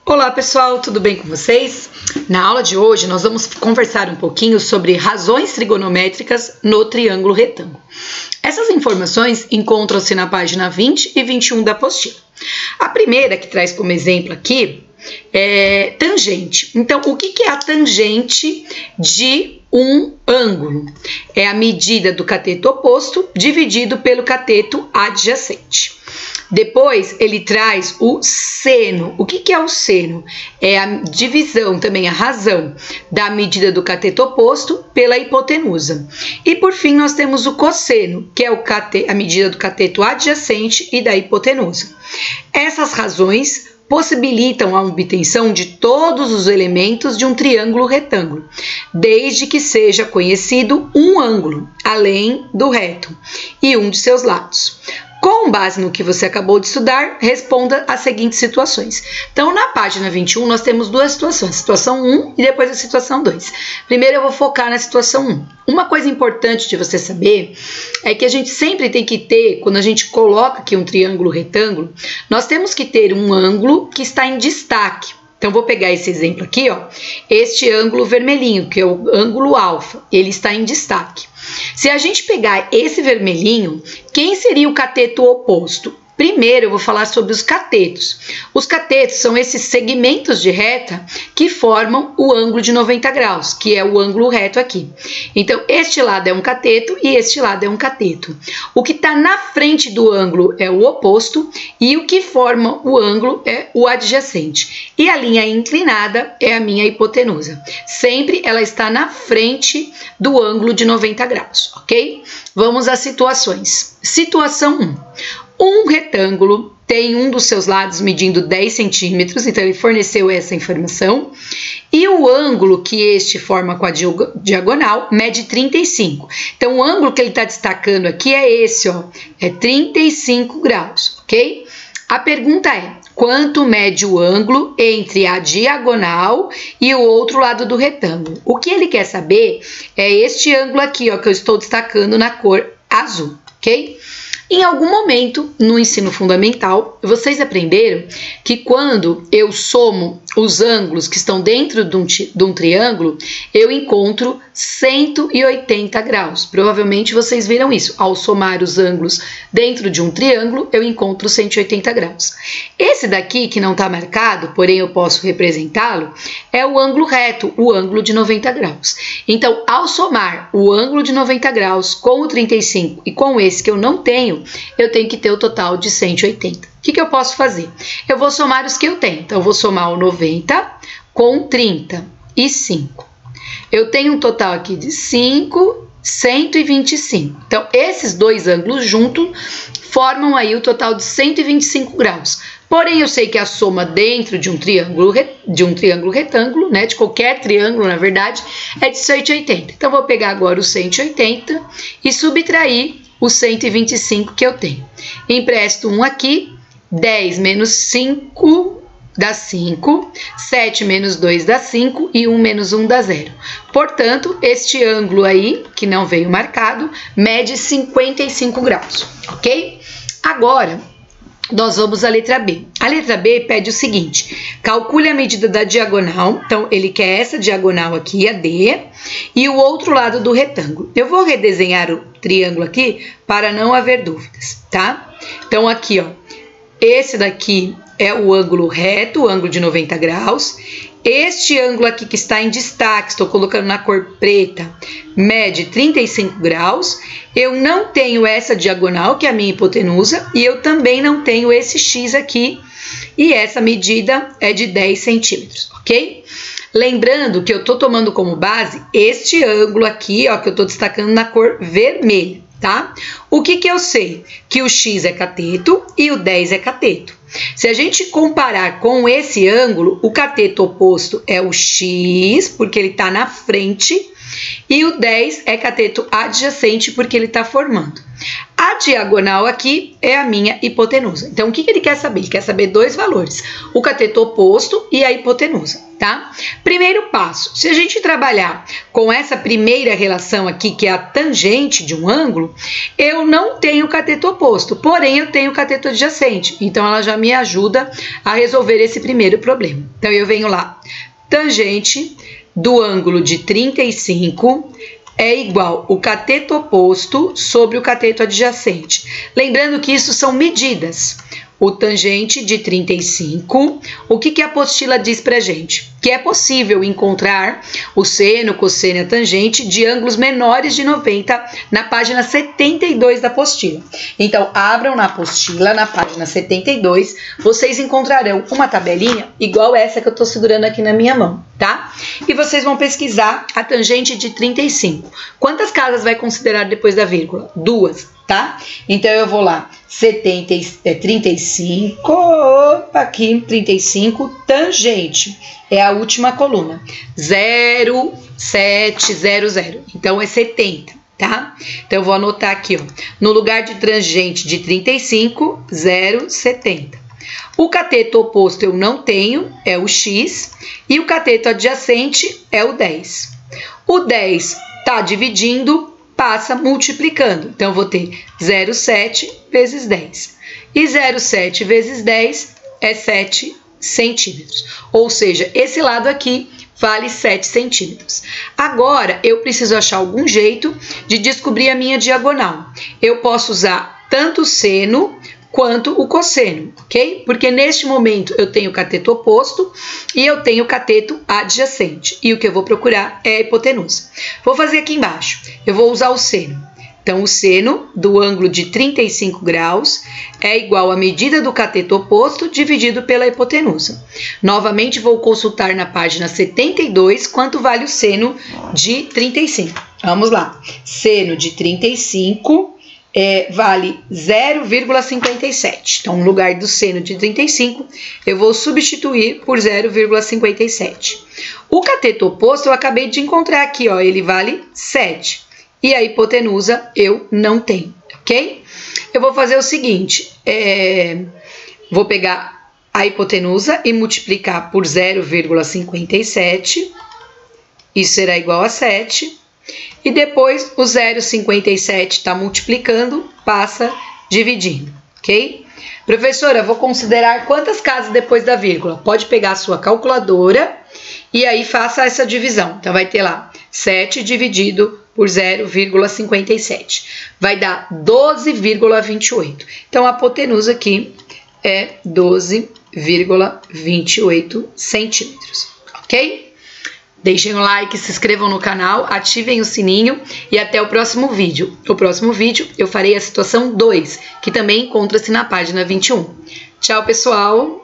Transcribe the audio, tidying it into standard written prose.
Olá pessoal, tudo bem com vocês? Na aula de hoje nós vamos conversar um pouquinho sobre razões trigonométricas no triângulo retângulo. Essas informações encontram-se na página 20 e 21 da apostila. A primeira que traz como exemplo aqui é tangente. Então, o que é a tangente de um ângulo? É a medida do cateto oposto dividido pelo cateto adjacente. Depois, ele traz o seno. O que é o seno? É a divisão, também a razão, da medida do cateto oposto pela hipotenusa. E, por fim, nós temos o cosseno, que é a medida do cateto adjacente e da hipotenusa. Essas razões possibilitam a obtenção de todos os elementos de um triângulo retângulo, desde que seja conhecido um ângulo, além do reto, e um de seus lados. Com base no que você acabou de estudar, responda às seguintes situações. Então, na página 21, nós temos duas situações, situação 1 e depois a situação 2. Primeiro, eu vou focar na situação 1. Uma coisa importante de você saber é que a gente sempre tem que ter, quando a gente coloca aqui um triângulo retângulo, nós temos que ter um ângulo que está em destaque. Então, vou pegar esse exemplo aqui, ó, este ângulo vermelhinho, que é o ângulo alfa, ele está em destaque. Se a gente pegar esse vermelhinho, quem seria o cateto oposto? Primeiro, eu vou falar sobre os catetos. Os catetos são esses segmentos de reta que formam o ângulo de 90 graus, que é o ângulo reto aqui. Então, este lado é um cateto e este lado é um cateto. O que está na frente do ângulo é o oposto e o que forma o ângulo é o adjacente. E a linha inclinada é a minha hipotenusa. Sempre ela está na frente do ângulo de 90 graus, ok? Vamos às situações. Situação 1. Um retângulo tem um dos seus lados medindo 10 centímetros, então ele forneceu essa informação, e o ângulo que este forma com a diagonal mede 35. Então, o ângulo que ele está destacando aqui é esse, ó, é 35 graus, ok? A pergunta é, quanto mede o ângulo entre a diagonal e o outro lado do retângulo? O que ele quer saber é este ângulo aqui, ó, que eu estou destacando na cor azul, ok? Em algum momento no ensino fundamental, vocês aprenderam que quando eu somo os ângulos que estão dentro de um triângulo, eu encontro 180 graus. Provavelmente vocês viram isso. Ao somar os ângulos dentro de um triângulo, eu encontro 180 graus. Esse daqui, que não está marcado, porém eu posso representá-lo, é o ângulo reto, o ângulo de 90 graus. Então, ao somar o ângulo de 90 graus com o 35 e com esse que eu não tenho, eu tenho que ter o total de 180. O que eu posso fazer? Eu vou somar os que eu tenho. Então, eu vou somar o 90 com 35. Eu tenho um total aqui de 5, 125. Então, esses dois ângulos juntos formam aí o total de 125 graus. Porém, eu sei que a soma dentro de um triângulo retângulo, né, de qualquer triângulo, na verdade, é de 180. Então, vou pegar agora o 180 e subtrair os 125 que eu tenho. Empresto um aqui, 10 menos 5 dá 5, 7 menos 2 dá 5 e 1 menos 1 dá 0. Portanto, este ângulo aí, que não veio marcado, mede 55 graus, ok? Agora, nós vamos à letra B. A letra B pede o seguinte, calcule a medida da diagonal, então ele quer essa diagonal aqui, a D, e o outro lado do retângulo. Eu vou redesenhar o triângulo aqui para não haver dúvidas, tá? Então aqui, ó, esse daqui é o ângulo reto, o ângulo de 90 graus. Este ângulo aqui que está em destaque, estou colocando na cor preta, mede 35 graus. Eu não tenho essa diagonal, que é a minha hipotenusa, e eu também não tenho esse X aqui, e essa medida é de 10 centímetros, ok? Lembrando que eu estou tomando como base este ângulo aqui, ó, que eu estou destacando na cor vermelha, tá? O que eu sei? Que o X é cateto e o 10 é cateto. Se a gente comparar com esse ângulo, o cateto oposto é o X, porque ele está na frente, e o 10 é cateto adjacente, porque ele está formando. A A diagonal aqui é a minha hipotenusa. Então, o que ele quer saber? Ele quer saber dois valores, o cateto oposto e a hipotenusa, tá? Primeiro passo, se a gente trabalhar com essa primeira relação aqui, que é a tangente de um ângulo, eu não tenho cateto oposto, porém eu tenho cateto adjacente. Então, ela já me ajuda a resolver esse primeiro problema. Então, eu venho lá, tangente do ângulo de 35 é igual o cateto oposto sobre o cateto adjacente. Lembrando que isso são medidas. O tangente de 35, o que a apostila diz pra gente? Que é possível encontrar o seno, cosseno e a tangente de ângulos menores de 90 na página 72 da apostila. Então, abram na apostila, na página 72, vocês encontrarão uma tabelinha igual essa que eu tô segurando aqui na minha mão, tá? E vocês vão pesquisar a tangente de 35. Quantas casas vai considerar depois da vírgula? 2, tá? Então, eu vou lá, 35, opa, aqui, 35, tangente, é a última coluna, 0, 7, 0, 0, então é 70, tá? Então, eu vou anotar aqui, ó, no lugar de tangente de 35, 0, 70. O cateto oposto eu não tenho, é o x, e o cateto adjacente é o 10. O 10 tá dividindo, passa multiplicando. Então, eu vou ter 0,7 vezes 10. E 0,7 vezes 10 é 7 centímetros. Ou seja, esse lado aqui vale 7 centímetros. Agora, eu preciso achar algum jeito de descobrir a minha diagonal. Eu posso usar tanto o seno quanto o cosseno, ok? Porque neste momento eu tenho o cateto oposto e eu tenho o cateto adjacente. E o que eu vou procurar é a hipotenusa. Vou fazer aqui embaixo. Eu vou usar o seno. Então, o seno do ângulo de 35 graus é igual à medida do cateto oposto dividido pela hipotenusa. Novamente, vou consultar na página 72 quanto vale o seno de 35. Vamos lá. Seno de 35 vale 0,57. Então, no lugar do seno de 35, eu vou substituir por 0,57. O cateto oposto eu acabei de encontrar aqui, ó, ele vale 7. E a hipotenusa eu não tenho, ok? Eu vou fazer o seguinte, vou pegar a hipotenusa e multiplicar por 0,57, isso será igual a 7, e depois o 0,57 está multiplicando, passa dividindo, ok? Professora, vou considerar quantas casas depois da vírgula? Pode pegar a sua calculadora e aí faça essa divisão. Então, vai ter lá 7 dividido por 0,57. Vai dar 12,28. Então, a hipotenusa aqui é 12,28 centímetros, ok? Deixem o like, se inscrevam no canal, ativem o sininho e até o próximo vídeo. No próximo vídeo eu farei a situação 2, que também encontra-se na página 21. Tchau, pessoal!